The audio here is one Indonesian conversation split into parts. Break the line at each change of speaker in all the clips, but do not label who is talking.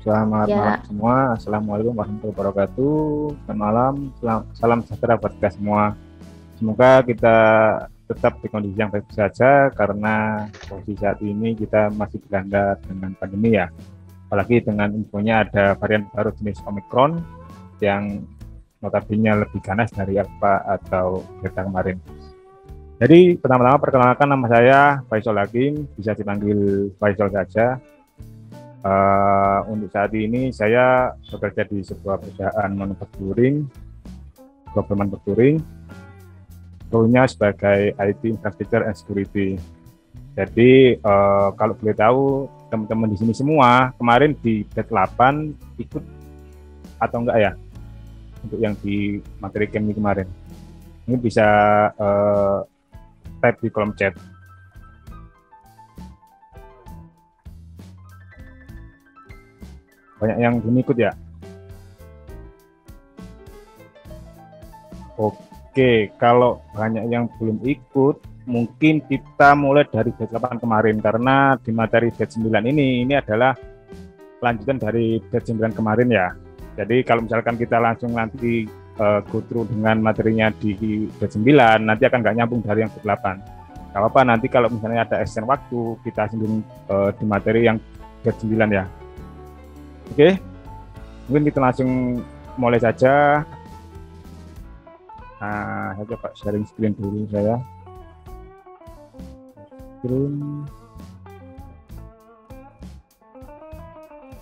Selamat malam
Ya,
semua. Assalamualaikum warahmatullahi wabarakatuh. Selamat malam. Salam sejahtera buat kita semua. Semoga kita tetap di kondisi yang baik saja karena posisi saat ini kita masih dilanda dengan pandemi ya. Apalagi dengan infonya ada varian baru jenis Omicron yang notabene lebih ganas dari Alpha atau Delta kemarin. Jadi pertama-tama perkenalkan, nama saya Faisal Hakim, bisa dipanggil Faisal saja. Untuk saat ini saya bekerja di sebuah perusahaan manufacturing, global manufacturing, role-nya sebagai IT Infrastructure and Security. Jadi kalau boleh tahu teman-teman di sini semua kemarin di batch 8 ikut atau enggak ya untuk yang di materi camp ini kemarin. Ini bisa type di kolom chat. Banyak yang belum ikut ya. Oke, kalau banyak yang belum ikut, mungkin kita mulai dari batch 8 kemarin karena di materi batch 9 ini adalah lanjutan dari batch 9 kemarin ya. Jadi kalau misalkan kita langsung nanti go through dengan materinya di batch 9, nanti akan nggak nyambung dari yang batch 8. Gak apa-apa, nanti kalau misalnya ada extend waktu, kita singgung di materi yang batch 9 ya. Oke, mungkin kita langsung mulai saja. Nah, saya coba sharing screen dulu saya. Screen.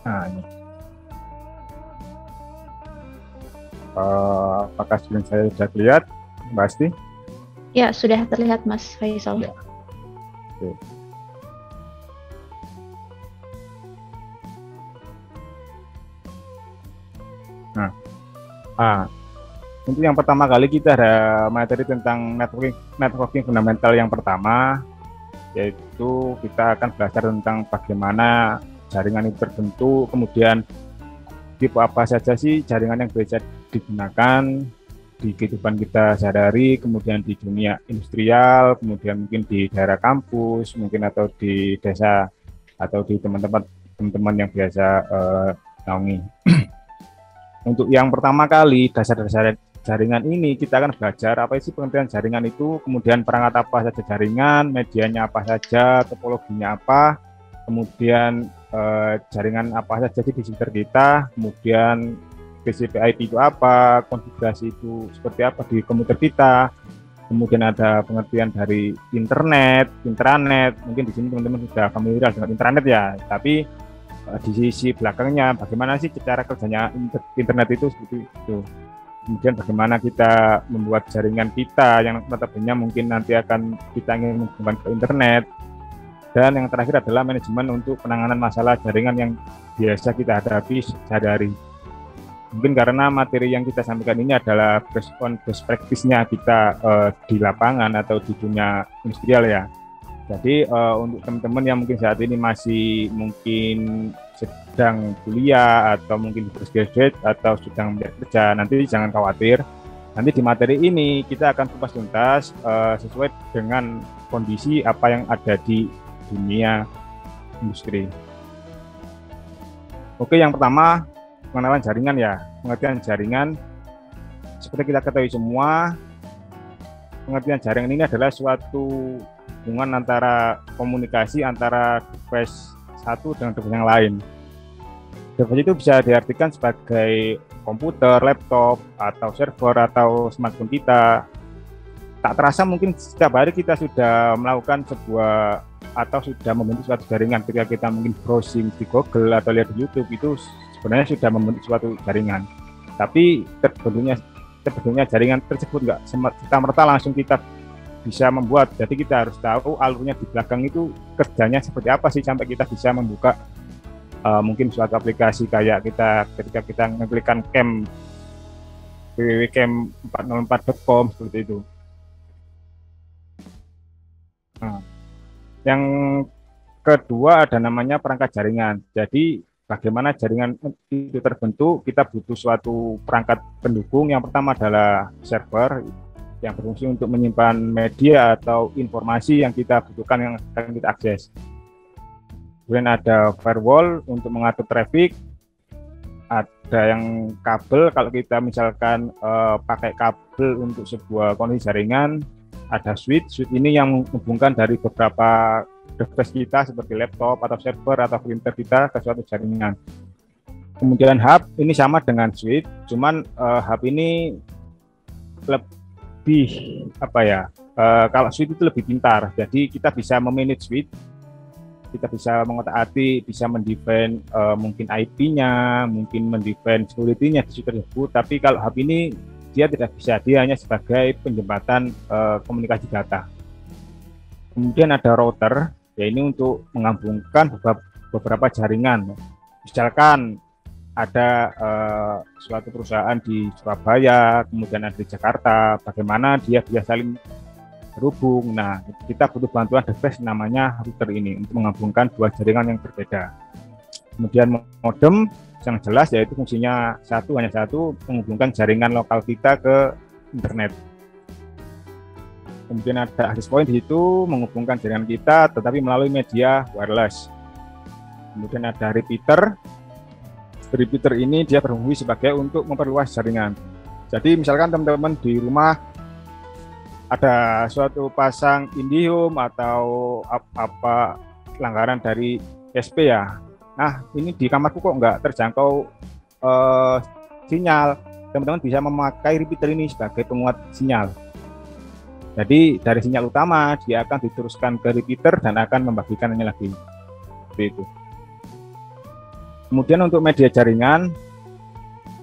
Nah, ini. Apakah screen saya sudah terlihat, Mbak Asti?
ya sudah terlihat Mas Faisal.
Ya. Oke. Nah, untuk yang pertama kali kita ada materi tentang networking fundamental yang pertama, yaitu kita akan belajar tentang bagaimana jaringan itu terbentuk, kemudian tipe apa saja sih jaringan yang bisa digunakan di kehidupan kita sehari-hari, kemudian di dunia industrial, kemudian mungkin di daerah kampus, mungkin atau di desa, atau di teman-teman yang biasa naungi. Untuk yang pertama kali, dasar-dasar jaringan ini kita akan belajar apa sih pengertian jaringan itu, kemudian perangkat apa saja jaringan, medianya apa saja, topologinya apa, kemudian jaringan apa saja di sekitar kita, kemudian TCP/IP itu apa, konfigurasi itu seperti apa di komputer kita, kemudian ada pengertian dari internet, intranet. Mungkin di sini teman-teman sudah familiar dengan intranet ya, tapi di sisi belakangnya bagaimana sih cara kerjanya internet itu seperti itu. Kemudian bagaimana kita membuat jaringan kita yang notabene mungkin nanti akan kita ingin menghubungkan ke internet. Dan yang terakhir adalah manajemen untuk penanganan masalah jaringan yang biasa kita hadapi sehari-hari. Mungkin karena materi yang kita sampaikan ini adalah based practice-nya kita di lapangan atau di dunia industrial ya. Jadi untuk teman-teman yang mungkin saat ini masih mungkin sedang kuliah atau mungkin fresh graduate atau sedang bekerja, nanti jangan khawatir. Nanti di materi ini kita akan kupas tuntas sesuai dengan kondisi apa yang ada di dunia industri. Oke, yang pertama pengenalan jaringan ya. Pengertian jaringan seperti kita ketahui semua, pengertian jaringan ini adalah suatu hubungan antara komunikasi antara device satu dengan device yang lain. Device itu bisa diartikan sebagai komputer, laptop, atau server, atau smartphone kita. Tak terasa mungkin setiap hari kita sudah melakukan sebuah atau sudah membentuk suatu jaringan. Ketika kita mungkin browsing di Google atau lihat di YouTube, itu sebenarnya sudah membentuk suatu jaringan. Tapi terbentuknya jaringan tersebut nggak serta-merta langsung kita bisa membuat. Jadi kita harus tahu alurnya di belakang itu kerjanya seperti apa sih sampai kita bisa membuka mungkin suatu aplikasi kayak kita ketika kita ngeklikkan cam www.cam404.com seperti itu. Nah, yang kedua ada namanya perangkat jaringan. Jadi bagaimana jaringan itu terbentuk, kita butuh suatu perangkat pendukung. Yang pertama adalah server yang berfungsi untuk menyimpan media atau informasi yang kita butuhkan yang akan kita akses. Kemudian ada firewall untuk mengatur traffic, ada yang kabel. Kalau kita misalkan pakai kabel untuk sebuah koneksi jaringan, ada switch ini yang menghubungkan dari beberapa device kita seperti laptop atau server atau printer kita ke suatu jaringan. Kemudian hub ini sama dengan switch, cuman hub ini lebih kalau switch itu lebih pintar. Jadi kita bisa memanage switch, kita bisa mengotak-atik, bisa mendefine mungkin IP-nya, mungkin mendefine security-nya di switch tersebut. Tapi kalau hub ini dia tidak bisa, dia hanya sebagai penjembatan komunikasi data. Kemudian ada router, ya ini untuk menggabungkan beberapa jaringan. Misalkan ada suatu perusahaan di Surabaya, kemudian ada di Jakarta, bagaimana dia bisa saling terhubung. Nah, kita butuh bantuan device namanya router ini untuk menggabungkan dua jaringan yang berbeda. Kemudian modem yang jelas yaitu fungsinya hanya satu, menghubungkan jaringan lokal kita ke internet. Kemudian ada access point di situ menghubungkan jaringan kita tetapi melalui media wireless. Kemudian ada repeater. Repeater ini dia berfungsi sebagai untuk memperluas jaringan. Jadi misalkan teman-teman di rumah ada suatu pasang IndiHome atau apa langgaran dari SP ya. Nah, ini di kamarku kok nggak terjangkau sinyal. Teman-teman bisa memakai repeater ini sebagai penguat sinyal. Jadi dari sinyal utama dia akan diteruskan ke repeater dan akan membagikannya lagi. Seperti itu. Kemudian untuk media jaringan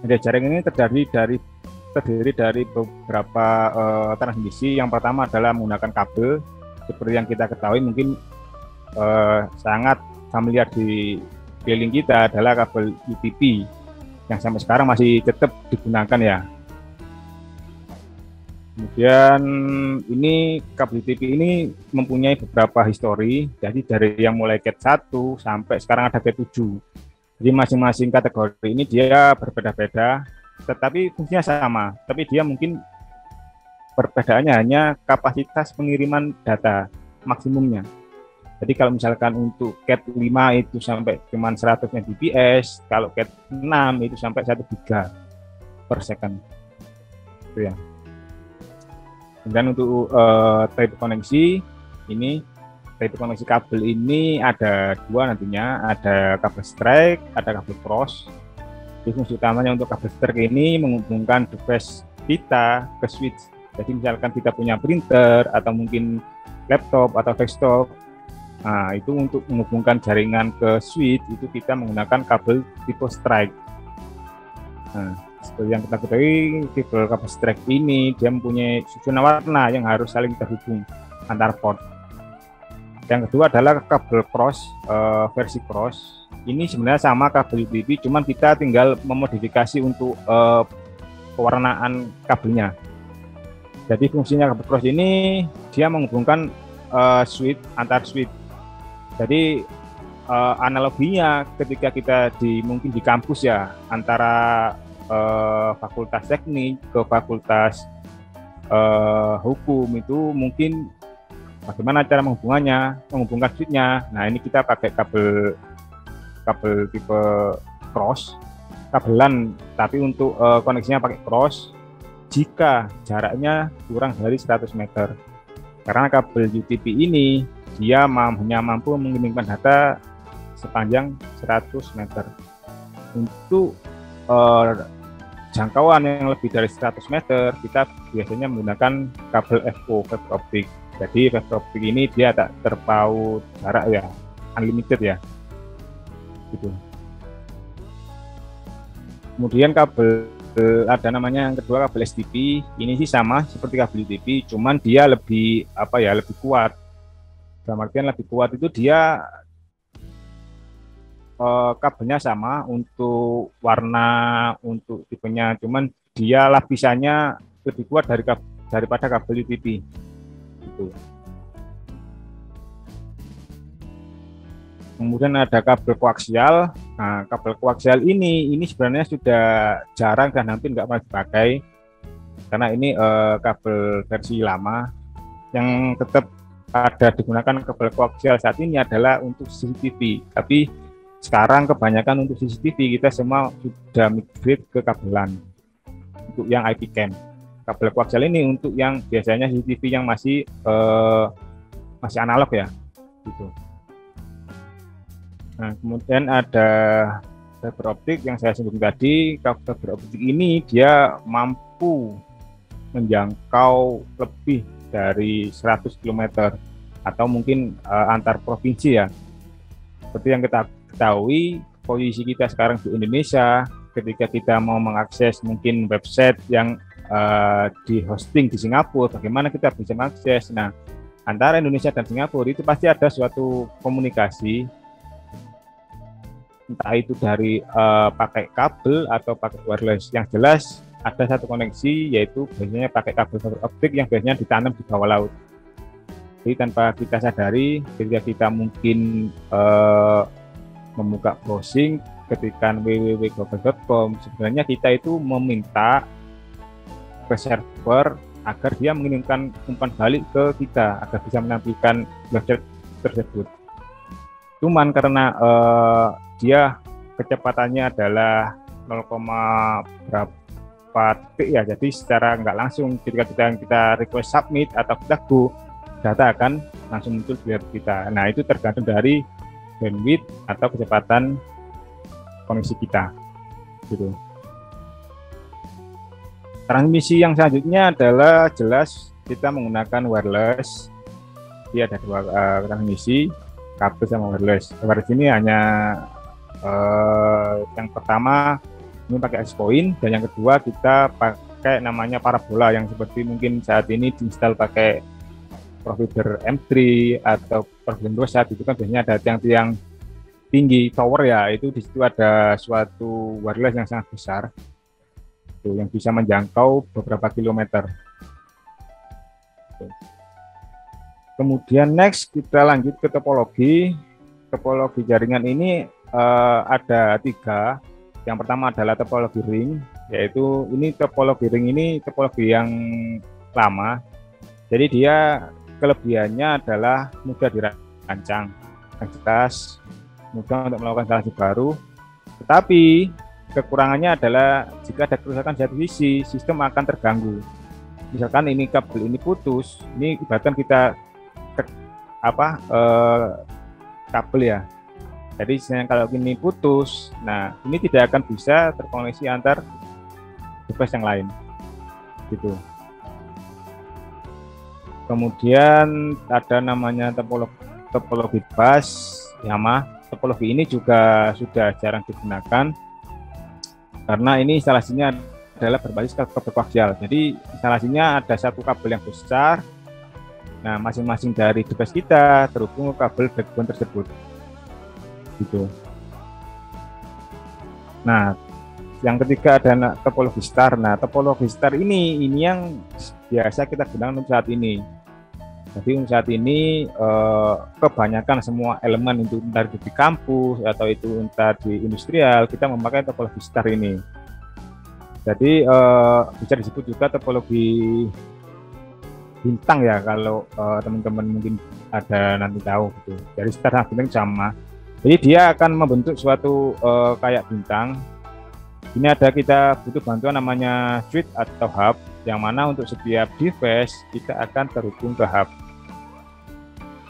ini terdiri dari beberapa transmisi. Yang pertama adalah menggunakan kabel. Seperti yang kita ketahui mungkin sangat familiar di keliling kita adalah kabel UTP yang sampai sekarang masih tetap digunakan ya. Kemudian ini kabel UTP ini mempunyai beberapa histori, jadi dari yang mulai Cat 1 sampai sekarang ada Cat 7. Jadi masing-masing kategori ini dia berbeda-beda, tetapi fungsinya sama, tapi dia mungkin perbedaannya hanya kapasitas pengiriman data maksimumnya. Jadi kalau misalkan untuk Cat 5 itu sampai cuma 100 Mbps, kalau Cat 6 itu sampai 1 giga per second. Itu ya. Kemudian untuk tipe koneksi ini, tipe koneksi kabel ini ada dua nantinya, ada kabel strike, ada kabel cross. Jadi fungsi utamanya untuk kabel strike ini menghubungkan device kita ke switch. Jadi misalkan kita punya printer atau mungkin laptop atau desktop, nah, itu untuk menghubungkan jaringan ke switch itu kita menggunakan kabel tipe strike. Nah, seperti yang kita ketahui, kabel strike ini dia mempunyai susunan warna yang harus saling terhubung antar port. Yang kedua adalah kabel cross, versi cross. Ini sebenarnya sama kabel UTP, cuman kita tinggal memodifikasi untuk pewarnaan kabelnya. Jadi fungsinya kabel cross ini dia menghubungkan switch antar switch. Jadi analoginya ketika kita mungkin di kampus ya, antara fakultas teknik ke fakultas hukum itu mungkin bagaimana cara menghubungkan switchnya. Nah, ini kita pakai kabel tipe cross, kabelan, tapi untuk koneksinya pakai cross jika jaraknya kurang dari 100 meter. Karena kabel UTP ini dia hanya mampu mengirimkan data sepanjang 100 meter. Untuk jangkauan yang lebih dari 100 meter, kita biasanya menggunakan kabel FO, fiber optic. Jadi fiber optic ini dia tak terpaut jarak ya, unlimited ya. Gitu. Kemudian kabel ada namanya yang kedua kabel SDP. Ini sih sama seperti kabel UTP, cuman dia lebih lebih kuat. Dalam artian lebih kuat itu dia kabelnya sama untuk warna, untuk tipenya, cuman dia lapisannya lebih kuat daripada kabel UTP. Gitu. Kemudian ada kabel koaksial. Nah, kabel koaksial ini sebenarnya sudah jarang dan hampir nggak pernah dipakai karena ini kabel versi lama. Yang tetap ada digunakan kabel koaksial saat ini adalah untuk CCTV. Tapi sekarang kebanyakan untuk CCTV kita semua sudah migrate ke kabelan untuk yang IP cam. Kabel koaksial ini untuk yang biasanya CCTV yang masih analog ya, gitu. Nah, kemudian ada fiber optik yang saya singgung tadi. Fiber optik ini dia mampu menjangkau lebih dari 100 km atau mungkin antar provinsi ya. Seperti yang kita ketahui, posisi kita sekarang di Indonesia, ketika kita mau mengakses mungkin website yang di hosting di Singapura, bagaimana kita bisa mengakses? Nah, antara Indonesia dan Singapura itu pasti ada suatu komunikasi, entah itu dari pakai kabel atau pakai wireless. Yang jelas ada satu koneksi, yaitu biasanya pakai kabel fiber optik yang biasanya ditanam di bawah laut. Jadi tanpa kita sadari, ketika kita mungkin membuka browsing ketika www.global.com, sebenarnya kita itu meminta ke server agar dia mengirimkan umpan balik ke kita agar bisa menampilkan website tersebut. Cuman karena dia kecepatannya adalah 0, berapa detik ya, jadi secara nggak langsung ketika kita request submit atau kita go, data akan langsung muncul di web kita. Nah, itu tergantung dari bandwidth atau kecepatan koneksi kita, gitu. Transmisi yang selanjutnya adalah jelas kita menggunakan wireless. Dia ada dua transmisi, kabel sama wireless. Wireless ini hanya yang pertama ini pakai access point, dan yang kedua kita pakai namanya parabola yang seperti mungkin saat ini diinstal pakai provider M3 atau provider Indosat. Itu kan biasanya ada tiang-tiang tinggi tower ya, itu di situ ada suatu wireless yang sangat besar yang bisa menjangkau beberapa kilometer. Kemudian next kita lanjut ke topologi. Topologi jaringan ini ada 3. Yang pertama adalah topologi ring, yaitu ini topologi ring ini topologi yang lama. Jadi dia kelebihannya adalah mudah dirancang, jelas, mudah untuk melakukan instalasi baru. Tetapi kekurangannya adalah jika ada kerusakan di satu sisi, sistem akan terganggu. Misalkan ini kabel ini putus, ini ibaratkan kita kabel ya. Jadi kalau ini putus, nah ini tidak akan bisa terkoneksi antar device yang lain, gitu. Kemudian ada namanya topologi bus, topologi ini juga sudah jarang digunakan karena ini instalasinya adalah berbasis kabel koaksial. Jadi instalasinya ada satu kabel yang besar. Nah, masing-masing dari device kita terhubung ke kabel backbone tersebut. Gitu. Nah, yang ketiga ada topologi star. Nah, topologi star ini yang biasa kita gunakan untuk saat ini. Jadi untuk saat ini kebanyakan semua elemen itu entah di kampus atau itu entah di industrial, kita memakai topologi star ini. Jadi bisa disebut juga topologi bintang ya, kalau teman-teman mungkin ada nanti tahu gitu. Jadi star sama bintang sama. Jadi dia akan membentuk suatu kayak bintang. Ini ada kita butuh bantuan namanya switch atau hub, yang mana untuk setiap device kita akan terhubung ke hub.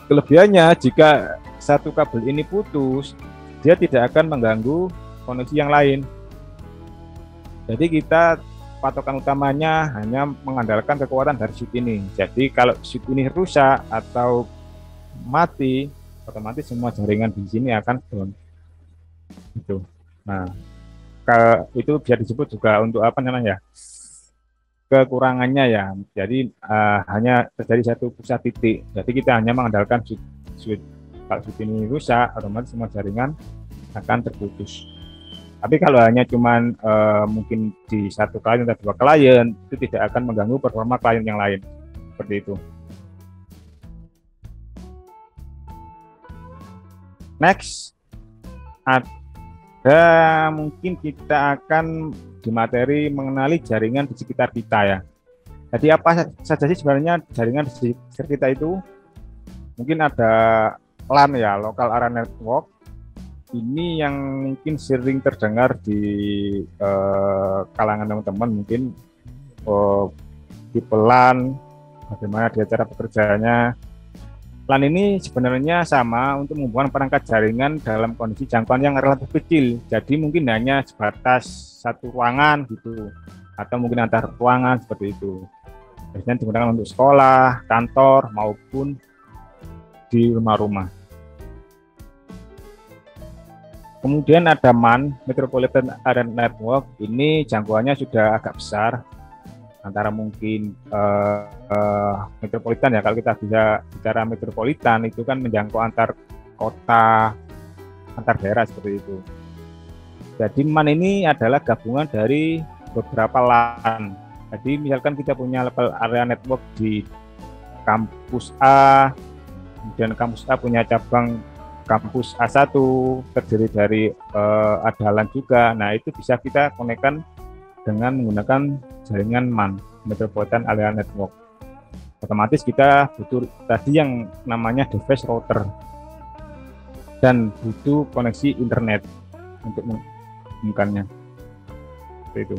Kelebihannya jika satu kabel ini putus, dia tidak akan mengganggu koneksi yang lain. Jadi kita patokan utamanya hanya mengandalkan kekuatan dari switch ini. Jadi kalau switch ini rusak atau mati, otomatis semua jaringan di sini akan down. Itu. Nah, itu bisa disebut juga untuk apa namanya? Kekurangannya ya. Jadi hanya terjadi satu pusat titik. Jadi kita hanya mengandalkan switch. Kalau switch ini rusak, otomatis semua jaringan akan terputus. Tapi kalau hanya cuman mungkin di satu klien atau dua klien, itu tidak akan mengganggu performa klien yang lain. Seperti itu. Next, ada mungkin kita akan di materi mengenali jaringan di sekitar kita ya. Jadi apa saja sih sebenarnya jaringan di sekitar kita itu? Mungkin ada LAN ya, Local Area Network. ini yang mungkin sering terdengar di kalangan teman-teman, mungkin tipe LAN, bagaimana dia cara bekerjanya. LAN ini sebenarnya sama untuk menghubungkan perangkat jaringan dalam kondisi jangkauan yang relatif kecil. Jadi mungkin hanya sebatas satu ruangan gitu, atau mungkin antar ruangan seperti itu. Biasanya digunakan untuk sekolah, kantor, maupun di rumah-rumah. Kemudian ada MAN, Metropolitan Area Network. Ini jangkauannya sudah agak besar, antara mungkin metropolitan ya. Kalau kita bisa bicara metropolitan itu kan menjangkau antar kota, antar daerah seperti itu. Jadi MAN ini adalah gabungan dari beberapa LAN. Jadi misalkan kita punya level area network di kampus A, kemudian kampus A punya cabang kampus A1 terdiri dari ada LAN juga. Nah, itu bisa kita konekkan dengan menggunakan jaringan MAN, Metropolitan Area Network. Otomatis kita butuh tadi yang namanya device router dan butuh koneksi internet untuk menghubungkannya. Seperti itu.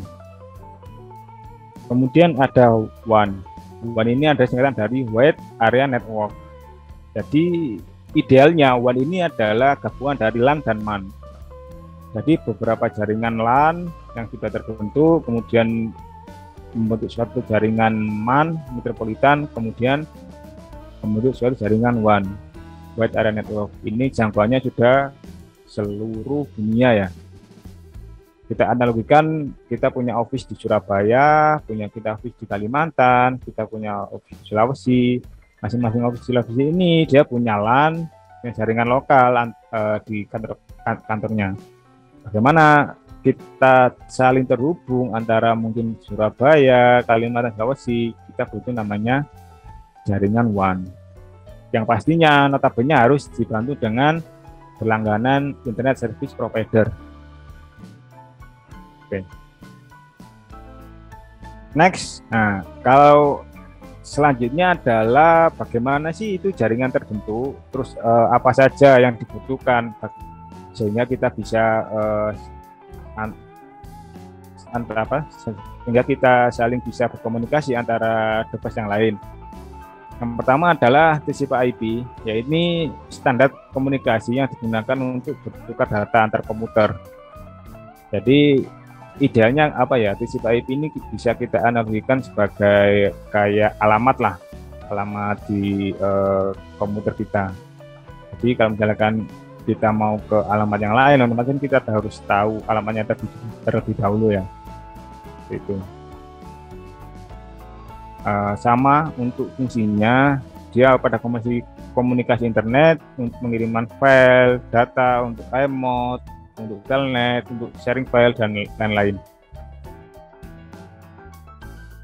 Kemudian ada WAN. WAN ini ada singkatan dari Wide Area Network. Jadi idealnya WAN ini adalah gabungan dari LAN dan MAN. Jadi beberapa jaringan LAN yang sudah terbentuk, kemudian membentuk suatu jaringan MAN metropolitan, kemudian membentuk suatu jaringan WAN, Wide Area Network. Ini jangkauannya sudah seluruh dunia ya. Kita analogikan, kita punya office di Surabaya, kita office di Kalimantan, kita punya office di Sulawesi. Masing-masing office di Sulawesi ini dia punya LAN, punya jaringan lokal di kantornya. Bagaimana kita saling terhubung antara mungkin Surabaya, Kalimantan, Sulawesi, kita butuh namanya jaringan WAN. Yang pastinya notabene harus dibantu dengan berlangganan Internet Service Provider. Oke. Next, nah kalau selanjutnya adalah bagaimana sih itu jaringan terbentuk, terus apa saja yang dibutuhkan sehingga kita bisa sehingga kita saling bisa berkomunikasi antara device yang lain. Yang pertama adalah TCP/IP, yaitu standar komunikasi yang digunakan untuk bertukar data antar komputer. Jadi idealnya apa ya, TCP/IP ini bisa kita analogikan sebagai kayak alamat lah, alamat di komputer kita. Jadi kalau misalkan kita mau ke alamat yang lain, otomatis kita harus tahu alamatnya terlebih dahulu ya. Itu sama untuk fungsinya, dia pada komunikasi internet, untuk pengiriman file, data, untuk remote, untuk telnet, untuk sharing file dan lain-lain.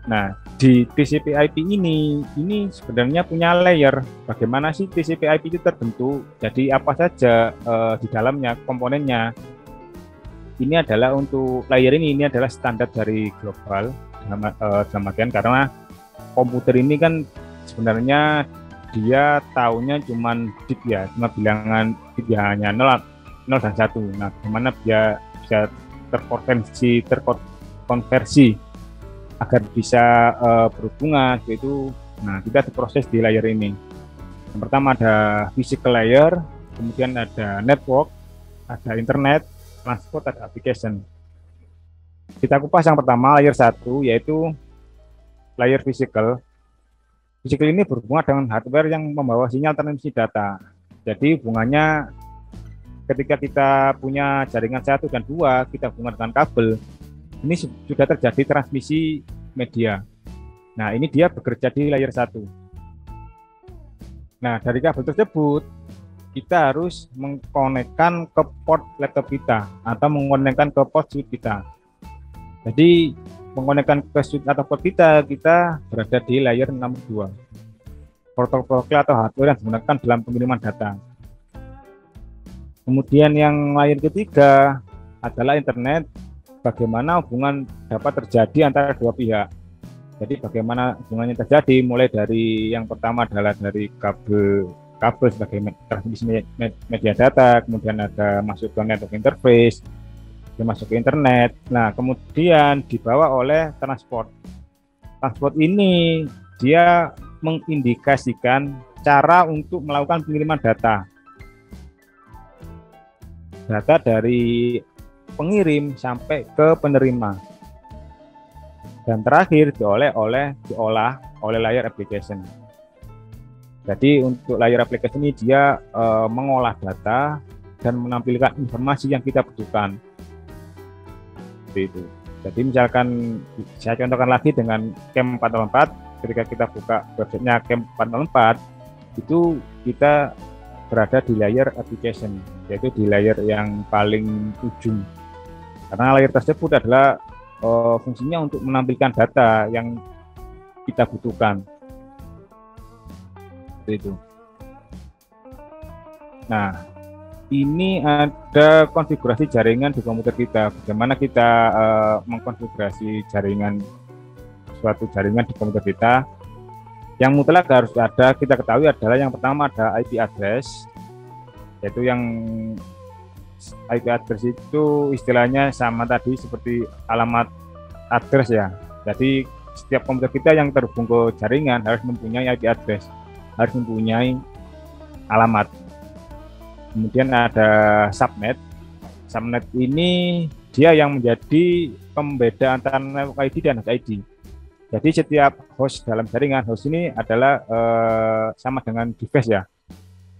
Nah, di TCP/IP ini sebenarnya punya layer. Bagaimana sih TCP/IP itu terbentuk? Jadi apa saja di dalamnya komponennya? Ini adalah untuk layer ini adalah standar dari global dalam artian karena komputer ini kan sebenarnya dia taunya cuman bit ya, cuma bilangan bit ya, hanya 0 dan 1. Nah, bagaimana dia bisa terkonversi agar bisa berhubungan itu. Nah, kita diproses di layer ini. Yang pertama ada physical layer, kemudian ada network, ada internet, transport, ada application. Kita kupas yang pertama, layer 1, yaitu layer physical. Physical ini berhubungan dengan hardware yang membawa sinyal transmisi data. Jadi hubungannya ketika kita punya jaringan 1 dan 2, kita hubungan dengan kabel. Ini sudah terjadi transmisi media. Nah, ini dia bekerja di layer 1. Nah, dari kabel tersebut, kita harus mengkonekkan ke port laptop kita atau mengkonekkan ke port switch kita. Jadi, mengkonekkan ke switch atau port kita berada di layer nomor 2. Protokol atau hardware yang digunakan dalam pengiriman data. Kemudian yang layer ketiga adalah internet. Bagaimana hubungan dapat terjadi antara dua pihak. Jadi bagaimana hubungannya terjadi, mulai dari yang pertama adalah dari kabel kabel sebagai transmisi media data, kemudian ada masuk ke network interface, dia masuk ke internet. Nah, kemudian dibawa oleh transport. Transport ini dia mengindikasikan cara untuk melakukan pengiriman data. Data dari pengirim sampai ke penerima. Dan terakhir diolah oleh layer application. Jadi untuk layer application ini dia mengolah data dan menampilkan informasi yang kita butuhkan. Seperti itu. Jadi misalkan saya contohkan lagi dengan CAM 404, ketika kita buka websitenya CAM 404, itu kita berada di layer application, yaitu di layer yang paling ujung. Karena layer tersebut adalah fungsinya untuk menampilkan data yang kita butuhkan. Seperti itu. Nah, ini ada konfigurasi jaringan di komputer kita. Bagaimana kita mengkonfigurasi suatu jaringan di komputer kita? Yang mutlak harus ada, kita ketahui adalah yang pertama ada IP address, yaitu yang IP address itu istilahnya sama tadi seperti alamat address ya. Jadi setiap komputer kita yang terhubung ke jaringan harus mempunyai IP address, harus mempunyai alamat. Kemudian ada subnet. Subnet ini dia yang menjadi pembeda antara network ID dan host ID. Jadi setiap host dalam jaringan, host ini adalah sama dengan device ya,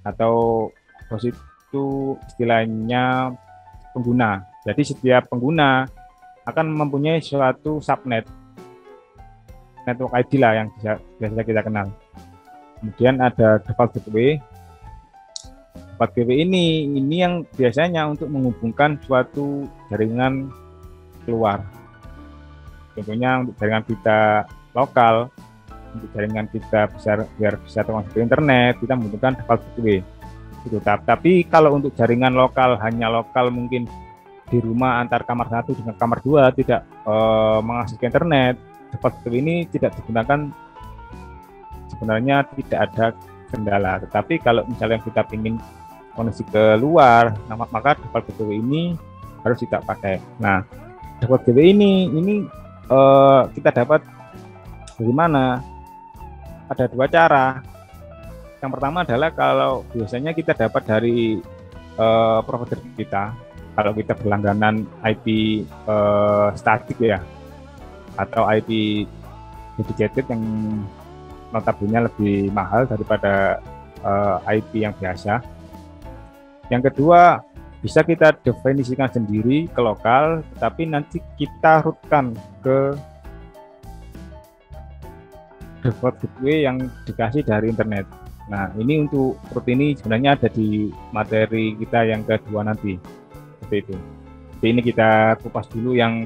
atau host itu istilahnya pengguna. Jadi setiap pengguna akan mempunyai suatu subnet, network ID lah yang biasa kita kenal. Kemudian ada default gateway. Default gateway ini yang biasanya untuk menghubungkan suatu jaringan keluar. Contohnya untuk jaringan kita lokal, untuk jaringan kita biar bisa termasuk ke internet, kita membutuhkan default gateway. Itu. Tapi kalau untuk jaringan lokal, hanya lokal mungkin di rumah antar kamar 1 dengan kamar 2 tidak mengakses ke internet, default gateway ini tidak digunakan, sebenarnya tidak ada kendala. Tetapi kalau misalnya kita ingin koneksi ke luar, maka default gateway ini harus kita pakai. Nah, default gateway ini kita dapat dari mana? Ada dua cara. Yang pertama adalah kalau biasanya kita dapat dari provider kita. Kalau kita berlangganan IP statik ya, atau IP dedicated yang notabene lebih mahal daripada IP yang biasa. Yang kedua, bisa kita definisikan sendiri ke lokal, tapi nanti kita routekan ke default gateway yang dikasih dari internet. Nah, ini untuk route ini sebenarnya ada di materi kita yang kedua nanti. Seperti itu. Jadi ini kita kupas dulu yang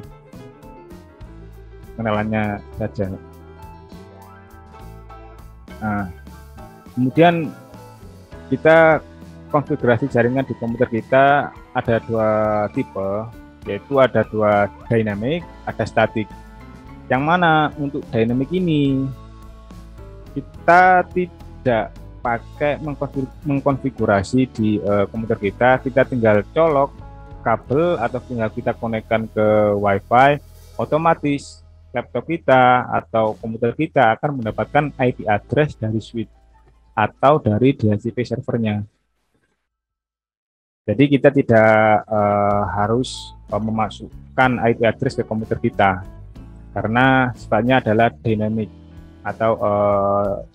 kenalannya saja. Nah, kemudian kita konfigurasi jaringan di komputer kita ada dua tipe, yaitu ada dua dynamic, ada static. Yang mana untuk dynamic ini kita tidak pakai mengkonfigurasi di komputer kita tinggal colok kabel atau tinggal kita konekkan ke WiFi, otomatis laptop kita atau komputer kita akan mendapatkan IP address dari switch atau dari DHCP servernya. Jadi kita tidak harus memasukkan IP address ke komputer kita, karena sifatnya adalah dynamic atau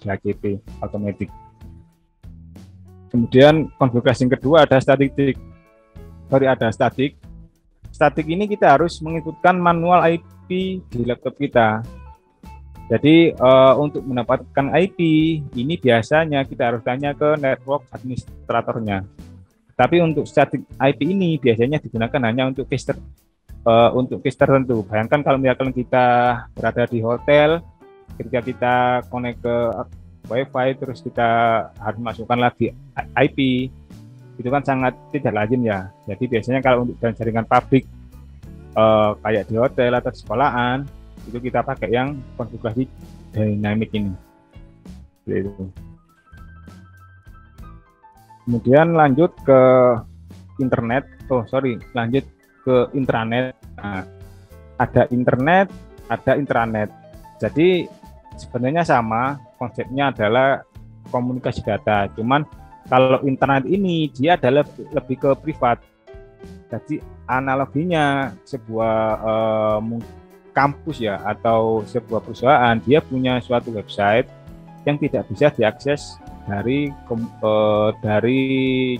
DHCP automatic. Kemudian konfigurasi yang kedua ada static. Static ini kita harus menginputkan manual IP di laptop kita. Jadi untuk mendapatkan IP ini biasanya kita harus tanya ke network administratornya. Tapi untuk static IP ini biasanya digunakan hanya untuk case tertentu. Bayangkan kalau misalkan kita berada di hotel, ketika kita connect ke WiFi terus kita harus masukkan lagi IP, itu kan sangat tidak lazim ya. Jadi biasanya kalau untuk jaringan publik kayak di hotel atau sekolahan, itu kita pakai yang konfigurasi dynamic ini. Gitu. Kemudian lanjut ke internet. Lanjut ke intranet. Nah, ada internet, ada intranet. Jadi sebenarnya sama, konsepnya adalah komunikasi data. Cuman kalau internet ini dia adalah lebih ke privat. Jadi analoginya sebuah kampus ya atau sebuah perusahaan, dia punya suatu website yang tidak bisa diakses dari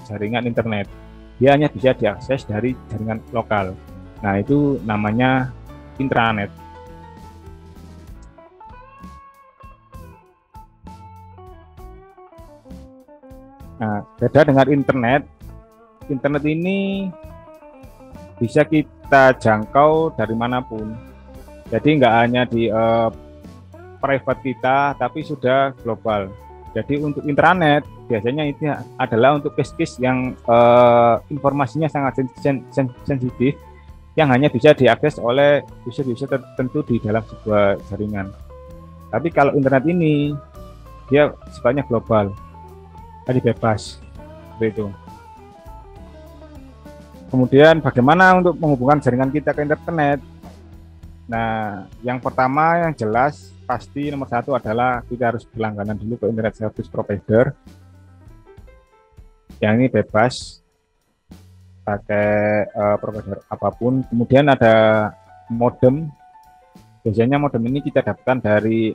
jaringan internet. Dia hanya bisa diakses dari jaringan lokal. Nah, itu namanya intranet. Nah, beda dengan internet. Internet ini bisa kita jangkau dari manapun. Jadi nggak hanya di private kita, tapi sudah global. Jadi untuk intranet biasanya itu adalah untuk case-case yang informasinya sangat sensitif, yang hanya bisa diakses oleh user-user tertentu di dalam sebuah jaringan. Tapi kalau internet ini dia sifatnya global, tadi bebas, seperti itu. Kemudian bagaimana untuk menghubungkan jaringan kita ke internet? Nah, yang pertama yang jelas pasti nomor satu adalah kita harus berlangganan dulu ke internet service provider. Yang ini bebas pakai provider apapun. Kemudian ada modem. Biasanya modem ini kita dapatkan dari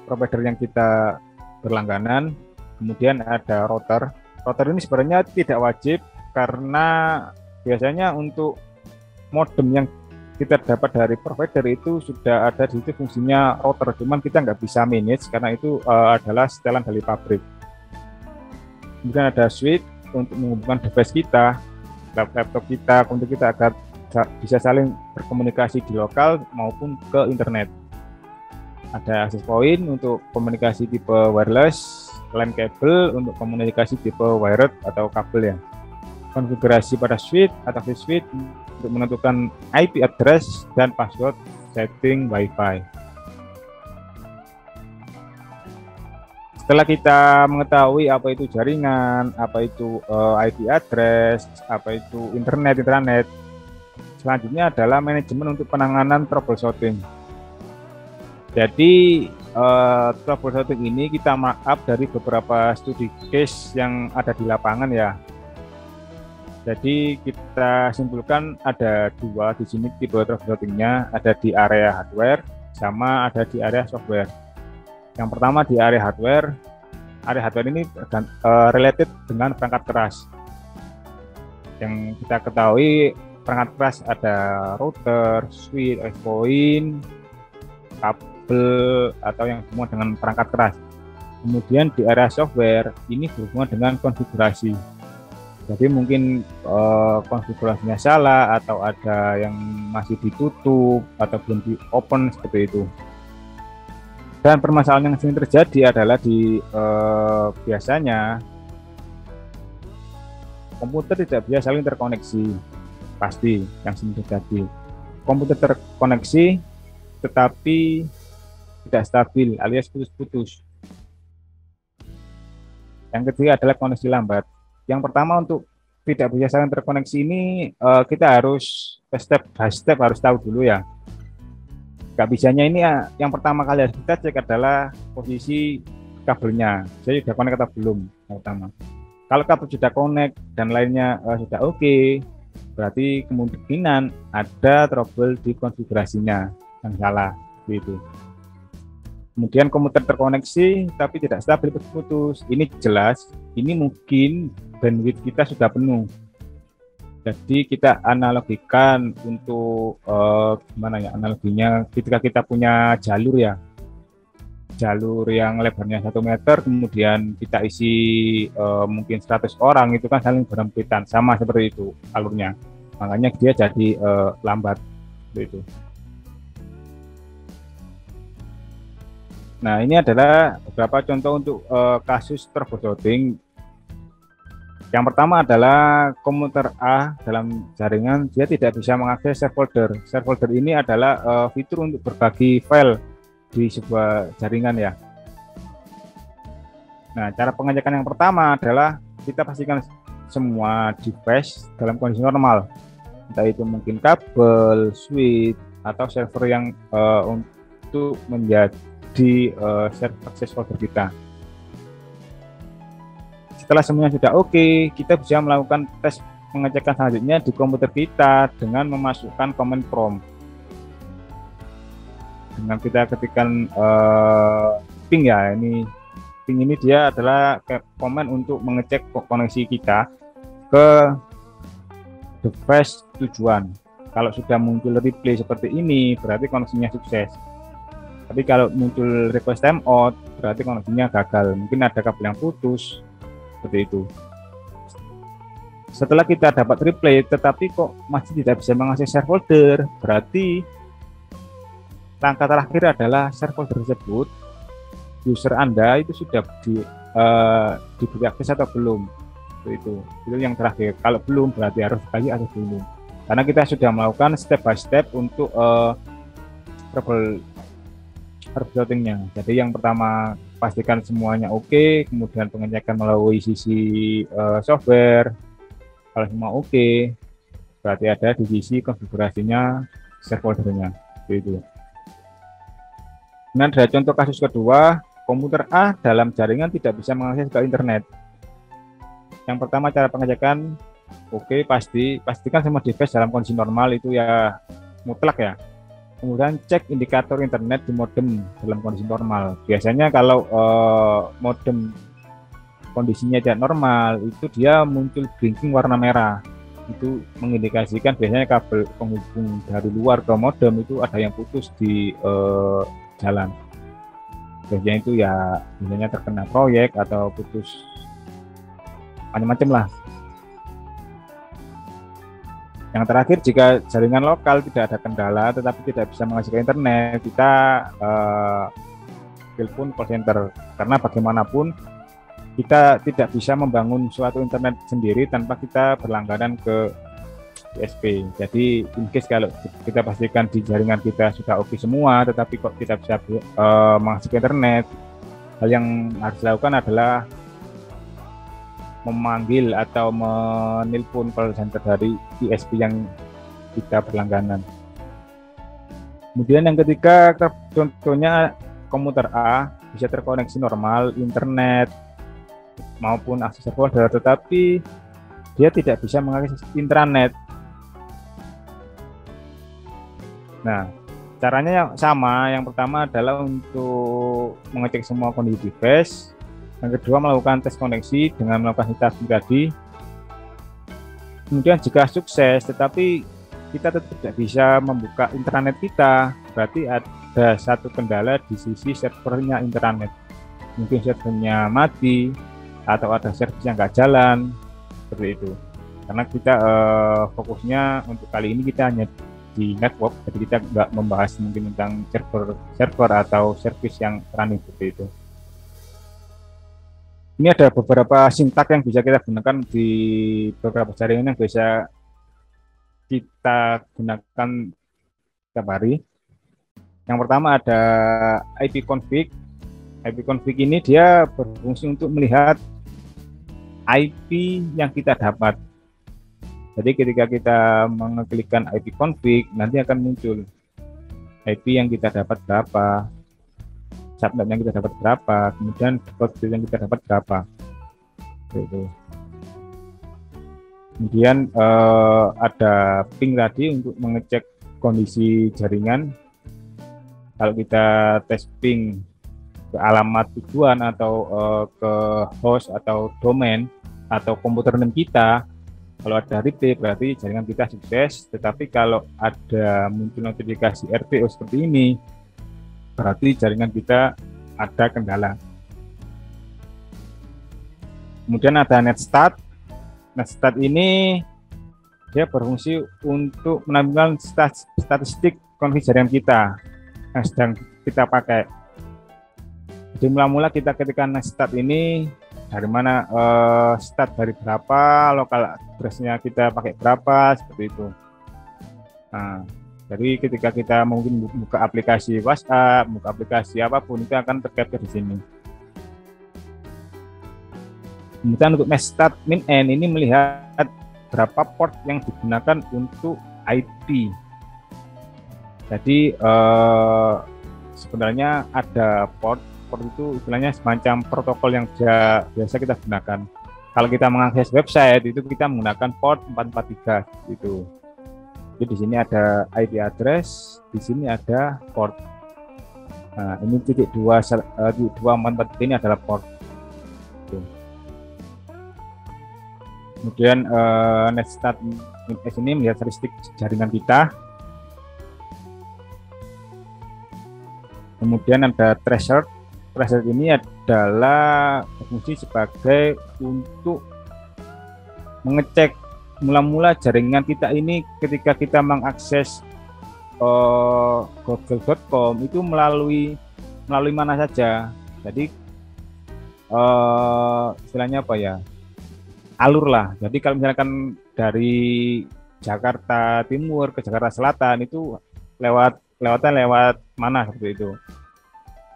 provider yang kita berlangganan. Kemudian ada router. Router ini sebenarnya tidak wajib karena biasanya untuk modem yang kita dapat dari provider itu sudah ada di situ fungsinya router, cuman kita nggak bisa manage karena itu adalah setelan dari pabrik. Kemudian ada switch untuk menghubungkan device kita, laptop kita, untuk kita agar bisa saling berkomunikasi di lokal maupun ke internet. Ada access point untuk komunikasi tipe wireless, LAN kabel untuk komunikasi tipe wired atau kabel ya. Konfigurasi pada switch atau switch untuk menentukan IP address dan password setting Wi-Fi. Setelah kita mengetahui apa itu jaringan, apa itu IP address, apa itu intranet, selanjutnya adalah manajemen untuk penanganan troubleshooting. Jadi troubleshooting ini kita markup dari beberapa studi case yang ada di lapangan ya. Jadi kita simpulkan ada dua di sini tipe troubleshootingnya, ada di area hardware sama ada di area software. Yang pertama di area hardware ini related dengan perangkat keras. Yang kita ketahui perangkat keras ada router, switch, access point, kabel atau yang semua dengan perangkat keras. Kemudian di area software ini berhubungan dengan konfigurasi. Jadi mungkin konfigurasinya salah atau ada yang masih ditutup atau belum di open seperti itu. Dan permasalahan yang sering terjadi adalah di biasanya komputer tidak bisa saling terkoneksi. Pasti yang sering terjadi. Komputer terkoneksi tetapi tidak stabil alias putus-putus. Yang ketiga adalah koneksi lambat. Yang pertama untuk tidak bisa saling terkoneksi ini kita harus step by step harus tahu dulu ya. Gak bisanya ini ya, yang pertama kali harus kita cek adalah posisi kabelnya. Jadi sudah connect atau belum yang pertama. Kalau kabel sudah connect dan lainnya sudah oke, berarti kemungkinan ada trouble di konfigurasinya yang salah gitu. Kemudian komputer terkoneksi tapi tidak stabil putus. Ini jelas, ini mungkin bandwidth kita sudah penuh. Jadi kita analogikan untuk gimana ya analoginya, ketika kita punya jalur ya, jalur yang lebarnya 1 meter, kemudian kita isi mungkin 100 orang, itu kan saling berhempitan, sama seperti itu alurnya. Makanya dia jadi lambat seperti itu. Nah, ini adalah beberapa contoh untuk kasus troubleshooting. Yang pertama adalah komputer A dalam jaringan, dia tidak bisa mengakses share folder. Share folder ini adalah fitur untuk berbagi file di sebuah jaringan ya. Nah, cara pengecekan yang pertama adalah kita pastikan semua device dalam kondisi normal. Entah itu mungkin kabel, switch, atau server yang untuk menjadi server access folder kita. Setelah semuanya sudah oke, kita bisa melakukan tes pengecekan selanjutnya di komputer kita dengan memasukkan command prompt. Dengan kita ketikkan ping ya, ping ini dia adalah command untuk mengecek koneksi kita ke device tujuan. Kalau sudah muncul replay seperti ini, berarti koneksinya sukses. Tapi kalau muncul request timeout, berarti koneksinya gagal. Mungkin ada kabel yang putus, seperti itu. Setelah kita dapat replay, tetapi kok masih tidak bisa mengakses share folder, berarti langkah terakhir adalah share folder tersebut user Anda itu sudah diberi akses atau belum. Itu yang terakhir. Kalau belum berarti harus dikasih atau belum. Karena kita sudah melakukan step by step untuk troubleshootingnya. Jadi yang pertama pastikan semuanya oke, kemudian pengecekan melalui sisi software. Kalau semua oke, berarti ada di sisi konfigurasinya share foldernya. Itu. Kemudian ada contoh kasus kedua, komputer A dalam jaringan tidak bisa mengakses ke internet. Yang pertama cara pengecekan, oke, pastikan semua device dalam kondisi normal, itu ya mutlak ya. Kemudian cek indikator internet di modem dalam kondisi normal. Biasanya kalau modem kondisinya tidak normal, itu dia muncul blinking warna merah. Itu mengindikasikan biasanya kabel penghubung dari luar ke modem itu ada yang putus di jalan. Biasanya itu ya biasanya terkena proyek atau putus macam-macam lah. Yang terakhir, jika jaringan lokal tidak ada kendala tetapi tidak bisa mengakses ke internet, kita telepon call center, karena bagaimanapun kita tidak bisa membangun suatu internet sendiri tanpa kita berlangganan ke ISP. Jadi in case kalau kita pastikan di jaringan kita sudah oke semua tetapi kok tidak bisa mengakses ke internet, hal yang harus dilakukan adalah memanggil atau menelpon call center dari ISP yang kita berlangganan. Kemudian yang ketiga, contohnya komputer A bisa terkoneksi normal internet maupun akses folder, tetapi dia tidak bisa mengakses intranet. Nah, caranya yang sama. Yang pertama adalah untuk mengecek semua kondisi device. Yang kedua, melakukan tes koneksi dengan melakukan setting tadi. Kemudian jika sukses tetapi kita tetap tidak bisa membuka intranet kita, berarti ada satu kendala di sisi servernya intranet. Mungkin servernya mati atau ada servis yang nggak jalan, seperti itu. Karena kita fokusnya untuk kali ini kita hanya di network, jadi kita nggak membahas mungkin tentang server atau servis yang running, seperti itu. Ini ada beberapa sintak yang bisa kita gunakan di beberapa jaringan yang bisa kita gunakan setiap hari. Yang pertama ada ipconfig. ipconfig ini dia berfungsi untuk melihat IP yang kita dapat. Jadi ketika kita mengeklikkan ipconfig, nanti akan muncul IP yang kita dapat berapa, subnet yang kita dapat berapa, kemudian port yang kita dapat berapa. Gitu. Kemudian ada ping tadi untuk mengecek kondisi jaringan. Kalau kita tes ping ke alamat tujuan atau ke host atau domain atau komputer name kita, kalau ada replay berarti jaringan kita sukses. Tetapi kalau ada muncul notifikasi RPO seperti ini, berarti jaringan kita ada kendala. Kemudian ada netstat. Netstat ini dia berfungsi untuk menampilkan statistik kondisi jaringan kita yang sedang kita pakai. Jadi mula-mula kita ketika netstat ini dari mana, stat dari berapa, lokal address-nya kita pakai berapa, seperti itu. Nah, jadi ketika kita mungkin buka aplikasi WhatsApp, buka aplikasi apapun, itu akan tercapture di sini. Kemudian untuk netstat min n ini melihat berapa port yang digunakan untuk IP. Jadi sebenarnya ada port itu istilahnya semacam protokol yang biasa kita gunakan. Kalau kita mengakses website itu kita menggunakan port 443 gitu. Jadi di sini ada IP address, di sini ada port. Nah, ini titik 2.443 ini adalah port. Gitu. Kemudian netstat min s ini melihat statistik jaringan kita. Kemudian ada threshold. Threshold ini adalah fungsi sebagai untuk mengecek mula-mula jaringan kita ini ketika kita mengakses google.com itu melalui mana saja. Jadi istilahnya apa ya? Alur lah. Jadi kalau misalkan dari Jakarta Timur ke Jakarta Selatan itu lewat mana seperti itu.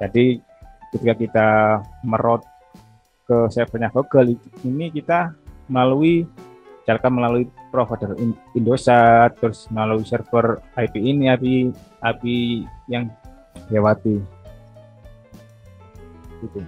Jadi ketika kita merot ke servernya Google ini kita melalui provider Indosat, terus melalui server IP ini, IP yang lewati. Gitu.